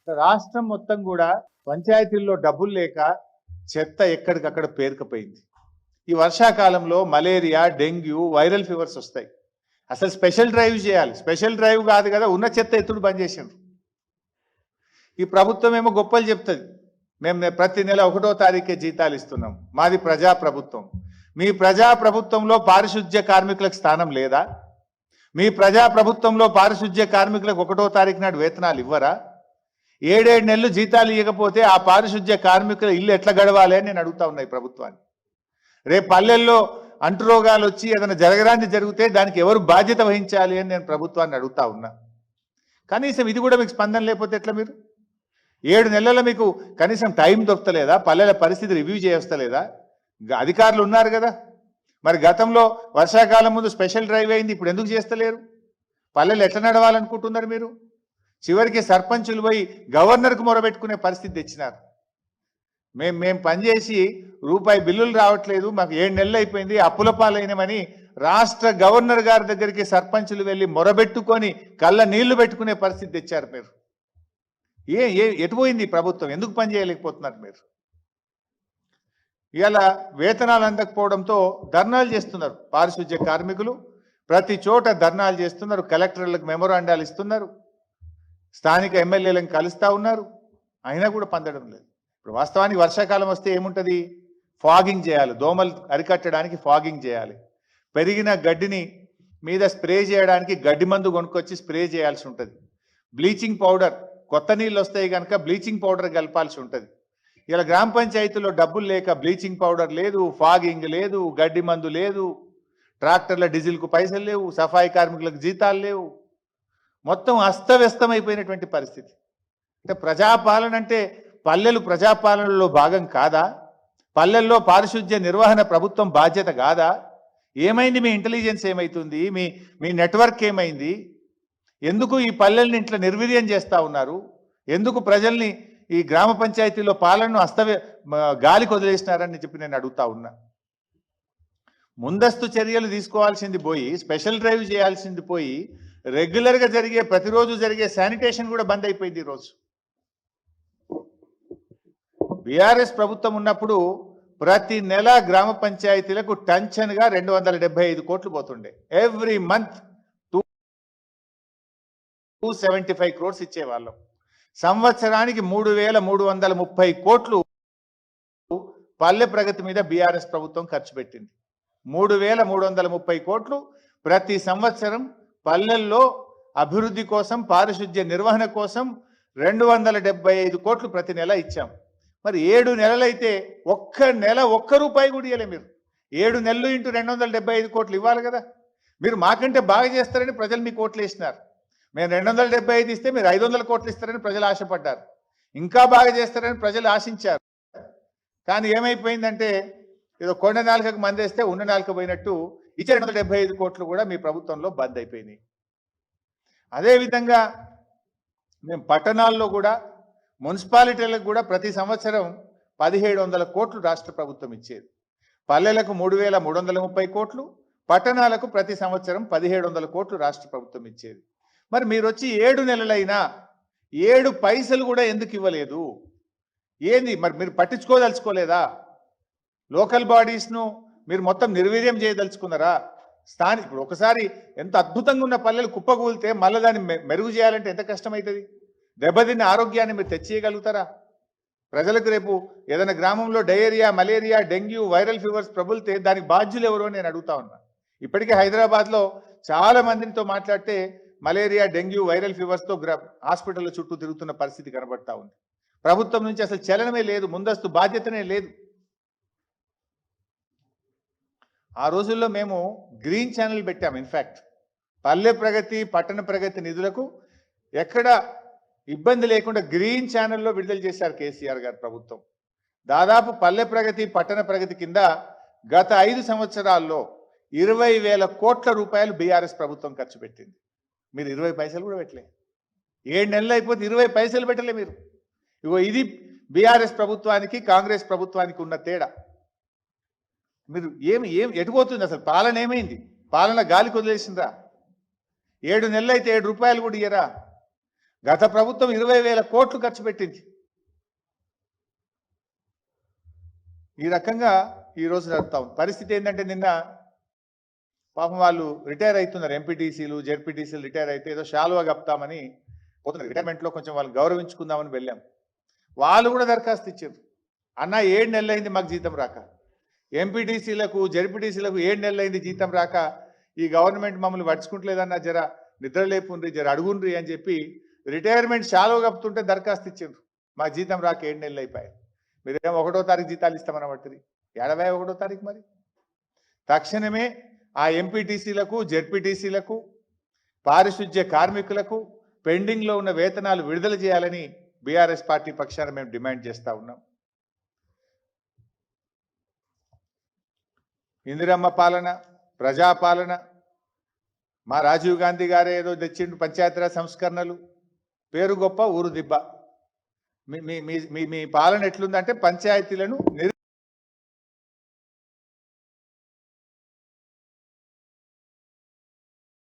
రాష్ట్రం మొత్తం కూడా పంచాయతీల్లో డబ్బులు లేక చెత్త ఎక్కడికక్కడ పేరుకుపోయింది. ఈ వర్షాకాలంలో మలేరియా, డెంగ్యూ, వైరల్ ఫీవర్స్ వస్తాయి. అసలు స్పెషల్ డ్రైవ్ చేయాలి. స్పెషల్ డ్రైవ్ కాదు కదా, ఉన్న చెత్త ఎత్తుడు బంద్ చేసిండ్రు. ఈ ప్రభుత్వం ఏమో గొప్పలు చెప్తుంది, మేము ప్రతి నెల 1వ తారీఖే జీతాలు ఇస్తున్నాం, మాది ప్రజా ప్రభుత్వం. మీ ప్రజా ప్రభుత్వంలో పారిశుద్ధ్య కార్మికులకు స్థానం లేదా? మీ ప్రజా ప్రభుత్వంలో పారిశుద్ధ్య కార్మికులకు 1వ తారీఖు నాడు వేతనాలు ఇవ్వరా? 7 నెలలు జీతాలు ఇవ్వకపోతే ఆ పారిశుద్ధ్య కార్మికుల ఇల్లు ఎట్లా గడవాలి అని నేను అడుగుతా ఉన్నాయి ప్రభుత్వాన్ని. రేపు పల్లెల్లో అంటురోగాలు వచ్చి ఏదైనా జరగరాంది జరిగితే దానికి ఎవరు బాధ్యత వహించాలి అని నేను ప్రభుత్వాన్ని అడుగుతా ఉన్నా. కనీసం ఇది కూడా మీకు స్పందన లేకపోతే ఎట్లా? మీరు 7 నెలల మీకు కనీసం టైం దొరకలేదా? పల్లెల పరిస్థితి రివ్యూ చేయవస్తలేదా? అధికారులు ఉన్నారు కదా, మరి గతంలో వర్షాకాలం ముందు స్పెషల్ డ్రైవ్ అయింది, ఇప్పుడు ఎందుకు చేస్తలేరు? పల్లెలు ఎట్లా నడవాలనుకుంటున్నారు మీరు? చివరికి సర్పంచులు పోయి గవర్నర్కు మొరబెట్టుకునే పరిస్థితి తెచ్చినారు. మేము పనిచేసి రూపాయి బిల్లులు రావట్లేదు, మాకు 7 నెలలు అయిపోయింది, అప్పుల పాలైనమని రాష్ట్ర గవర్నర్ గారి దగ్గరికి సర్పంచులు వెళ్ళి మొరబెట్టుకొని కళ్ళ నీళ్లు పెట్టుకునే పరిస్థితి తెచ్చారు మీరు. ఎటు పోయింది ప్రభుత్వం? ఎందుకు పని చేయలేకపోతున్నారు మీరు? ఇవాళ వేతనాలు అందకపోవడంతో ధర్నాలు చేస్తున్నారు పారిశుద్ధ్య కార్మికులు. ప్రతి చోట ధర్నాలు చేస్తున్నారు, కలెక్టర్లకు మెమోరాండాలు ఇస్తున్నారు, స్థానిక ఎమ్మెల్యేలను కలుస్తూ ఉన్నారు, అయినా కూడా పొందడం లేదు. ఇప్పుడు వాస్తవానికి వర్షాకాలం వస్తే ఏముంటుంది? ఫాగింగ్ చేయాలి, దోమలు అరికట్టడానికి ఫాగింగ్ చేయాలి. పెరిగిన గడ్డిని మీద స్ప్రే చేయడానికి గడ్డి మందు కొనుక్కొచ్చి స్ప్రే చేయాల్సి ఉంటుంది. బ్లీచింగ్ పౌడర్, కొత్త నీళ్ళు వస్తాయి కనుక బ్లీచింగ్ పౌడర్ కలపాల్సి ఉంటుంది. ఇలా గ్రామ పంచాయతీలో డబ్బులు లేక బ్లీచింగ్ పౌడర్ లేదు, ఫాగింగ్ లేదు, గడ్డి మందు లేదు, ట్రాక్టర్ల డీజిల్కు పైసలు లేవు, సఫాయి కార్మికులకు జీతాలు లేవు, మొత్తం అస్తవ్యస్తమైపోయినటువంటి పరిస్థితి. అంటే ప్రజాపాలన అంటే పల్లెలు ప్రజాపాలనలో భాగం కాదా? పల్లెల్లో పారిశుద్ధ్య నిర్వహణ ప్రభుత్వం బాధ్యత కాదా? ఏమైంది? మీ ఇంటెలిజెన్స్ ఏమైతుంది? మీ నెట్వర్క్ ఏమైంది? ఎందుకు ఈ పల్లెల్ని ఇట్లా నిర్వీర్యం చేస్తూ ఉన్నారు? ఎందుకు ప్రజల్ని ఈ గ్రామ పంచాయతీలో పాలనను గాలికి వదిలేసినారని చెప్పి నేను అడుగుతా ఉన్నా. ముందస్తు చర్యలు తీసుకోవాల్సింది పోయి, స్పెషల్ డ్రైవ్ చేయాల్సింది పోయి, రెగ్యులర్గా జరిగే ప్రతిరోజు జరిగే శానిటేషన్ కూడా బంద్ అయిపోయింది ఈరోజు. బీఆర్ఎస్ ప్రభుత్వం ఉన్నప్పుడు ప్రతి నెల గ్రామ పంచాయతీలకు టెన్షన్గా 275 కోట్లు పోతుండే. Every month 275 crores ఇచ్చేవాళ్ళం. సంవత్సరానికి 3,330 కోట్లు పల్లె ప్రగతి మీద బీఆర్ఎస్ ప్రభుత్వం ఖర్చు పెట్టింది. 3,330 కోట్లు ప్రతి సంవత్సరం పల్లెల్లో అభివృద్ధి కోసం, పారిశుద్ధ్య నిర్వహణ కోసం 275 కోట్లు ప్రతి నెల ఇచ్చాం. మరి 7 నెలలైతే ఒక్క నెల రూపాయి కూడా ఇవ్వలే మీరు. 7 నెలలు ఇంటూ 275 కోట్లు ఇవ్వాలి కదా. మీరు మాకంటే బాగా చేస్తారని ప్రజలు మీకు ఓట్లు వేసినారు. మేము 275 ఇస్తే మీరు 500 కోట్లు ఇస్తారని ప్రజలు ఆశపడ్డారు. ఇంకా బాగా చేస్తారని ప్రజలు ఆశించారు. కానీ ఏమైపోయిందంటే ఏదో కొండ నాలుకకు మందేస్తే ఉన్న నాలుక పోయినట్టు ఇచ్చే 275 కోట్లు కూడా మీ ప్రభుత్వంలో బంద్ అయిపోయినాయి. అదేవిధంగా మేము పట్టణాల్లో కూడా, మున్సిపాలిటీలకు కూడా ప్రతి సంవత్సరం 1,700 కోట్లు రాష్ట్ర ప్రభుత్వం ఇచ్చేది. పల్లెలకు 3,330 కోట్లు, పట్టణాలకు ప్రతి సంవత్సరం 1,700 కోట్లు రాష్ట్ర ప్రభుత్వం ఇచ్చేది. మరి మీరు వచ్చి 7 నెలలైనా 7 పైసలు కూడా ఎందుకు ఇవ్వలేదు? ఏంది మరి? మీరు పట్టించుకోదలుచుకోలేదా? లోకల్ బాడీస్ను మీరు మొత్తం నిర్వీర్యం చేయదలుచుకున్నారా? ఇప్పుడు ఒకసారి ఎంత అద్భుతంగా ఉన్న పల్లెలు కుప్పకూలితే మళ్ళీ దాన్ని మెరుగు చేయాలంటే ఎంత కష్టమవుతుంది? దెబ్బతిన్న ఆరోగ్యాన్ని మీరు తెచ్చేయగలుగుతారా? ప్రజలకు రేపు ఏదైనా గ్రామంలో diarrhoea, malaria, dengue, viral fevers ప్రబులితే దానికి బాధ్యులు ఎవరో నేను అడుగుతా ఉన్నా. ఇప్పటికే హైదరాబాద్లో చాలా మందితో మాట్లాడితే మలేరియా, డెంగ్యూ, వైరల్ ఫీవర్స్తో హాస్పిటల్ చుట్టూ తిరుగుతున్న పరిస్థితి కనబడతా ఉంది. ప్రభుత్వం నుంచి అసలు చలనమే లేదు, ముందస్తు బాధ్యతనే లేదు. ఆ రోజుల్లో మేము గ్రీన్ ఛానల్ పెట్టాం. ఇన్ఫ్యాక్ట్ పల్లె ప్రగతి, పట్టణ ప్రగతి నిధులకు ఎక్కడ ఇబ్బంది లేకుండా గ్రీన్ ఛానల్లో విడుదల చేశారు కేసీఆర్ గారి ప్రభుత్వం. దాదాపు పల్లె ప్రగతి, పట్టణ ప్రగతి కింద గత 5 సంవత్సరాల్లో 20,000 కోట్ల రూపాయలు బీఆర్ఎస్ ప్రభుత్వం ఖర్చు పెట్టింది. మీరు 20 పైసలు కూడా పెట్టలే. 7 నెలలు అయిపోతే 20 పైసలు పెట్టలే మీరు. ఇగో ఇది బీఆర్ఎస్ ప్రభుత్వానికి, కాంగ్రెస్ ప్రభుత్వానికి ఉన్న తేడా. మీరు ఎటుపోతుంది అసలు? పాలన ఏమైంది? పాలన గాలికి వదిలేసిందా? 7 నెలలు అయితే 7 రూపాయలు కూడా ఇయ్యరా? గత ప్రభుత్వం 20,000 కోట్లు ఖర్చు పెట్టింది. ఈ రకంగా ఈరోజు నడుపుతా ఉంది. పరిస్థితి ఏంటంటే నిన్న పాపం వాళ్ళు రిటైర్ అవుతున్నారు. ఎంపీటీసీలు జెడ్పీటీసీలు రిటైర్ అయితే ఏదో శాలువా కప్తామని పోతున్నారు. రిటైర్మెంట్లో కొంచెం వాళ్ళు గౌరవించుకుందామని వెళ్ళాం. వాళ్ళు కూడా దరఖాస్తు ఇచ్చారు. అన్న 7 నెలలు అయింది మాకు జీతం రాక, ఎంపీటీసీలకు జెడ్పీటీసీలకు 7 నెలలు అయింది జీతం రాక, ఈ గవర్నమెంట్ మమ్మల్ని పట్టించుకుంటలేదన్న జర నిద్రలేపుండ్రి, జర అడుగుండ్రి అని చెప్పి రిటైర్మెంట్ శాలువా కప్పుతుంటే దరఖాస్తు ఇచ్చారు. మా జీతం రాక 7 నెలలు అయిపోయాయి. మీరేమో 1వ తారీఖు జీతాలు ఇస్తామని పడుతుంది. 71వ తారీఖు మరి తక్షణమే ఆ ఎంపీటీసీలకు జెడ్పీటీసీలకు పారిశుధ్య కార్మికులకు పెండింగ్లో ఉన్న వేతనాలు విడుదల చేయాలని బీఆర్ఎస్ పార్టీ పక్షాన మేము డిమాండ్ చేస్తా ఉన్నాం. ఇందిరమ్మ పాలన, ప్రజాపాలన, మా రాజీవ్ గాంధీ గారే ఏదో తెచ్చిండు పంచాయతీరాజ్ సంస్కరణలు, పేరు గొప్ప ఊరు దిబ్బ. మీ పాలన ఎట్లుందంటే పంచాయతీలను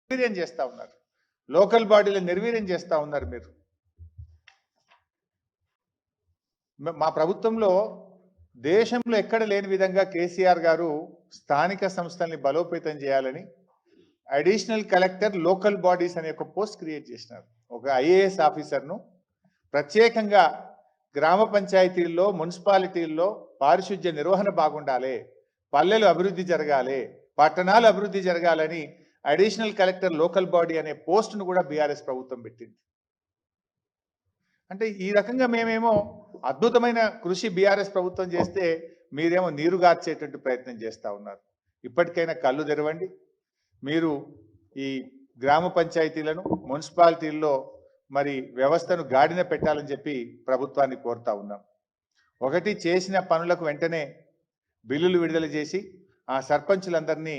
నిర్వీర్యం చేస్తా ఉన్నారు, లోకల్ బాడీలను నిర్వీర్యం చేస్తా ఉన్నారు మీరు. మా ప్రభుత్వంలో దేశంలో ఎక్కడ లేని విధంగా కేసీఆర్ గారు స్థానిక సంస్థల్ని బలోపేతం చేయాలని అడిషనల్ కలెక్టర్ లోకల్ బాడీస్ అనే ఒక పోస్ట్ క్రియేట్ చేసినారు. ఒక ఐఏఎస్ ఆఫీసర్ను ప్రత్యేకంగా గ్రామ పంచాయతీల్లో మున్సిపాలిటీల్లో పారిశుధ్య నిర్వహణ బాగుండాలి, పల్లెలు అభివృద్ధి జరగాలి, పట్టణాలు అభివృద్ధి జరగాలని అడిషనల్ కలెక్టర్ లోకల్ బాడీ అనే పోస్టును కూడా బీఆర్ఎస్ ప్రభుత్వం పెట్టింది. అంటే ఈ రకంగా మేమేమో అద్భుతమైన కృషి బీఆర్ఎస్ ప్రభుత్వం చేస్తే మీరేమో నీరుగార్చేటువంటి ప్రయత్నం చేస్తూ ఉన్నారు. ఇప్పటికైనా కళ్ళు తెరవండి. మీరు ఈ గ్రామ పంచాయతీలను మున్సిపాలిటీల్లో మరి వ్యవస్థను గాడిన పెట్టాలని చెప్పి ప్రభుత్వాన్ని కోరుతా ఉన్నాం. ఒకటి, చేసిన పనులకు వెంటనే బిల్లులు విడుదల చేసి ఆ సర్పంచులందరినీ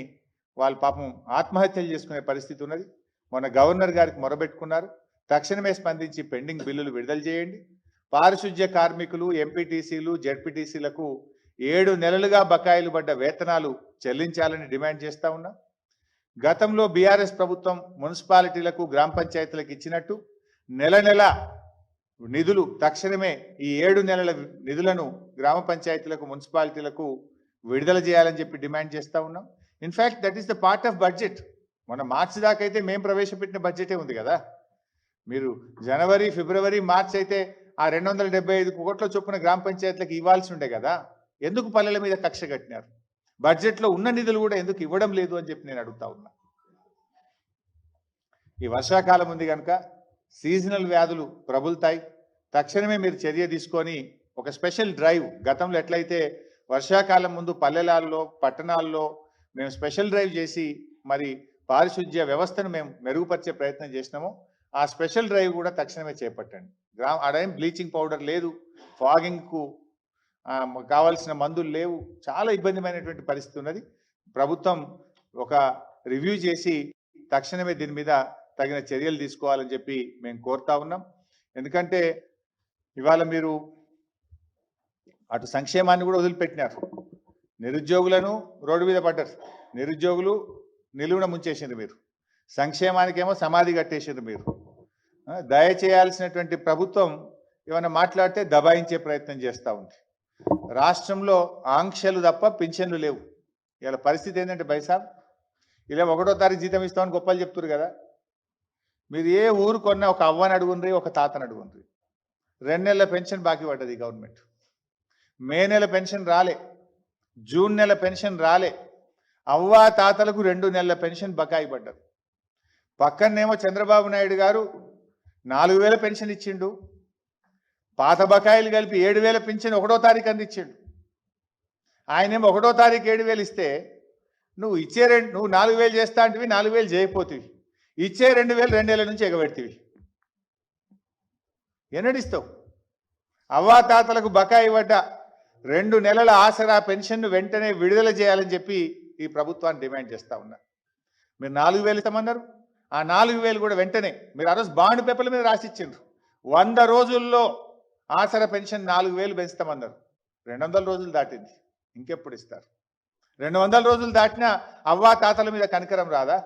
వాళ్ళ పాపం ఆత్మహత్యలు చేసుకునే పరిస్థితి ఉన్నది. మొన్న గవర్నర్ గారికి మొరబెట్టుకున్నారు. తక్షణమే స్పందించి పెండింగ్ బిల్లులు విడుదల చేయండి. పారిశుధ్య కార్మికులు, ఎంపీటీసీలు, జెడ్పీటీసీలకు 7 నెలలుగా బకాయిలు పడ్డ వేతనాలు చెల్లించాలని డిమాండ్ చేస్తా ఉన్నాం. గతంలో బీఆర్ఎస్ ప్రభుత్వం మున్సిపాలిటీలకు గ్రామ పంచాయతీలకు ఇచ్చినట్టు నెల నెల నిధులు తక్షణమే ఈ 7 నెలల నిధులను గ్రామ పంచాయతీలకు మున్సిపాలిటీలకు విడుదల చేయాలని చెప్పి డిమాండ్ చేస్తా ఉన్నాం. In fact that is the part of budget. మన మార్చి దాకా అయితే మేము ప్రవేశపెట్టిన బడ్జెటే ఉంది కదా. మీరు జనవరి, ఫిబ్రవరి, మార్చి అయితే ఆ 275 కోట్ల చొప్పున గ్రామ పంచాయతీలకు ఇవ్వాల్సి ఉండే కదా. ఎందుకు పల్లెల మీద కక్ష కట్టినారు? బడ్జెట్లో ఉన్న నిధులు కూడా ఎందుకు ఇవ్వడం లేదు అని చెప్పి నేను అడుగుతా ఉన్నా. ఈ వర్షాకాలం ఉంది కనుక సీజనల్ వ్యాధులు ప్రబుల్తాయి. తక్షణమే మీరు చర్య తీసుకొని ఒక స్పెషల్ డ్రైవ్, గతంలో ఎట్లయితే వర్షాకాలం ముందు పల్లెలలో పట్టణాల్లో మేము స్పెషల్ డ్రైవ్ చేసి మరి పారిశుధ్య వ్యవస్థను మేము మెరుగుపరిచే ప్రయత్నం చేసినామో ఆ స్పెషల్ డ్రైవ్ కూడా తక్షణమే చేపట్టండి. ఆడేం బ్లీచింగ్ పౌడర్ లేదు, ఫాగింగ్కు కావాల్సిన మందులు లేవు, చాలా ఇబ్బందిమైనటువంటి పరిస్థితి ఉన్నది. ప్రభుత్వం ఒక రివ్యూ చేసి తక్షణమే దీని మీద తగిన చర్యలు తీసుకోవాలని చెప్పి మేము కోరుతా ఉన్నాం. ఎందుకంటే ఇవాళ మీరు అటు సంక్షేమాన్ని కూడా వదిలిపెట్టినారు, నిరుద్యోగులను రోడ్డు మీద పడ్డారు, నిరుద్యోగులు నిలువున ముంచేసిండ్రు మీరు, సంక్షేమానికేమో సమాధి కట్టేసిండ్రు మీరు. దయచేయాల్సినటువంటి ప్రభుత్వం ఏమైనా మాట్లాడితే దబాయించే ప్రయత్నం చేస్తూ ఉంది. రాష్ట్రంలో ఆంక్షలు తప్ప పింఛన్లు లేవు. ఇలా పరిస్థితి ఏంటంటే బైసాబ్, ఇలా 1వ తారీఖు జీతం ఇస్తామని గొప్పలు చెప్తున్నారు కదా. మీరు ఏ ఊరు కొన్నా ఒక అవ్వని అడుగుండ్రి, ఒక తాతని అడుగుండ్రి. 2 నెలల పెన్షన్ బాకీ పడ్డది గవర్నమెంట్. మే నెల పెన్షన్ రాలే, జూన్ నెల పెన్షన్ రాలే. అవ్వా తాతలకు 2 నెలల పెన్షన్ బకాయి పడ్డారు. పక్కనేమో చంద్రబాబు నాయుడు గారు 4,000 పెన్షన్ ఇచ్చిండు, పాత బకాయిలు కలిపి 7,000 పెన్షన్ 1వ తారీఖు అందించిండు. ఆయనేమో 1వ తారీఖు 7,000 ఇస్తే నువ్వు ఇచ్చే నువ్వు 4,000 చేస్తా అంటివి, 4,000 చేయకపోతివి, ఇచ్చే 2,000 2 నెలల నుంచి ఎగబెడితివి. ఎన్నడిస్తావు? అవ్వాతాతలకు బకాయి పడ్డ 2 నెలల ఆసరా పెన్షన్ను వెంటనే విడుదల చేయాలని చెప్పి ఈ ప్రభుత్వాన్ని డిమాండ్ చేస్తా ఉన్నా. మీరు 4,000 ఇస్తామన్నారు, ఆ 4,000 కూడా వెంటనే మీరు ఆ రోజు బాండ్ పేపర్ల మీద రాసిచ్చిండ్రు. 100 రోజుల్లో ఆసరా పెన్షన్ 4,000 పెంచుతామన్నారు. 200 రోజులు దాటింది, ఇంకెప్పుడు ఇస్తారు? 200 రోజులు దాటినా అవ్వా తాతల మీద కనికరం రాదా?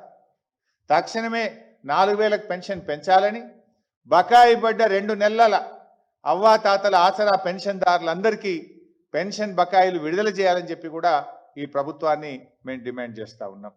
తక్షణమే 4,000 పెన్షన్ పెంచాలని, బకాయి పడ్డ 2 నెలల అవ్వాతాతల ఆసరా పెన్షన్దారులందరికీ పెన్షన్ బకాయిలు విడుదల చేయాలని చెప్పి కూడా ఈ ప్రభుత్వాన్ని మేము డిమాండ్ చేస్తా ఉన్నాం.